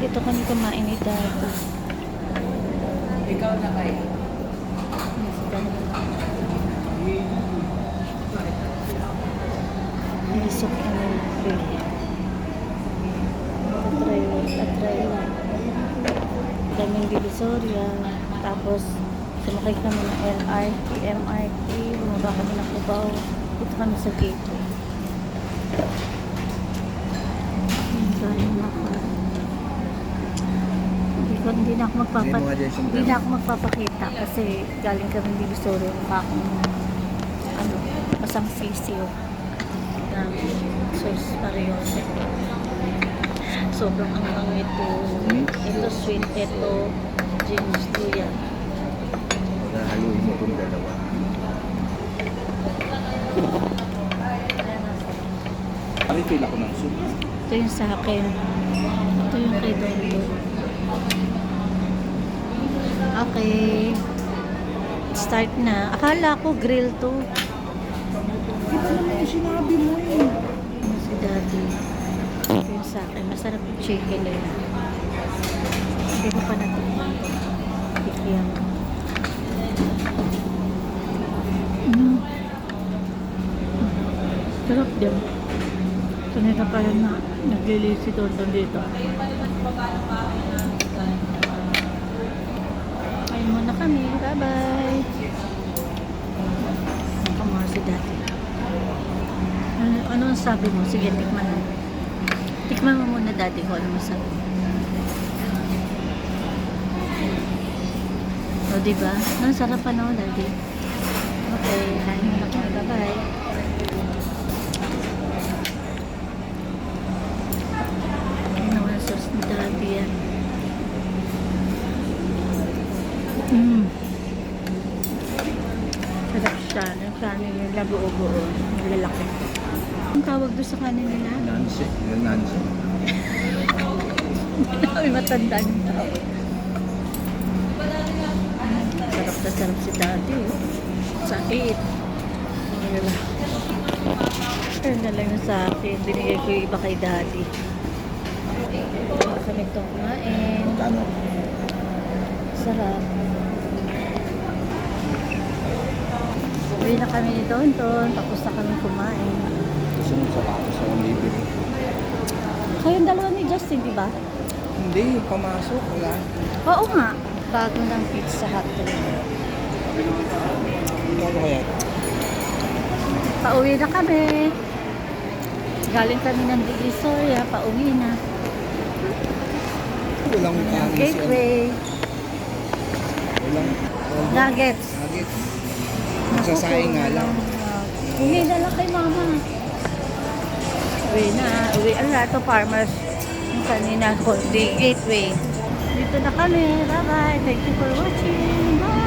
Dito kami kumain ni Daddy. Ikaw na kayo. Si Daddy. Nisok kami. Tatry lang. Daming divisoria. Tapos, sumakay kami ng LRT, MRT. Bumaba kami ng Cubao. Dito kami sa gate. Hindi na ako magpapakita kasi galing kami divisoria. Mukha akong pasang sisiyo ng sauce parehose. Sobrang angang ito. Ito sweet, ito ginger luya. Haluin mo itong dalawa. Refill ako ng soup. Ito yung sa akin. Ito yung kay Dondo. Okay. Start na. Akala ko grill to. Iba naman yung sinabi mo eh. Si Daddy. Ito yung sa akin. Masarap yung chicken nila. Hindi ko pa natikman ko. Tikyan ko. Sarap din. Sanay na pala na naglilisi doon dito. Kain muna kami. Bye-bye. Nakamura si Daddy. Ano ang sabi mo? Sige, tikman mo. Tikman mo muna, Daddy, ko ano masabi mo. O, diba? Ang sarap pa na, Daddy. Okay, kain muna kami. Bye-bye. Sauce ni Daddy yan. Sarap siya. Yung kanin nila buo-buo. Lalaki. Ang tawag doon sa kanin nila? Nancy. Yung Nancy. May matanda yung tao. Sarap na sarap si Daddy. Sa 8. Ayun na lang yung sa akin. Binigay ko yung iba kay Daddy. Kami itong kumain. Magkano? Sarap. Uwi na kami ni Tonton. Tapos na kami kumain. Susunod sa patos ako bibili. Kayong dalawa ni Justin, di ba? Hindi, pamasok. Wala. Oo nga. Bago ng Pizza Hut. Ano kaya? Pauwi na kami. Galing kami ng Divisoria. Pauwi na. Walang Gateway. Walang Nuggets. nuggets. Magsasayang nga lang. Uwi na lang kay Mama. Uwi na. Uwi. Ano na ito, Farmers? Yung kanina ko. Gateway. Dito na kami. Bye-bye. Thank you for watching. Bye.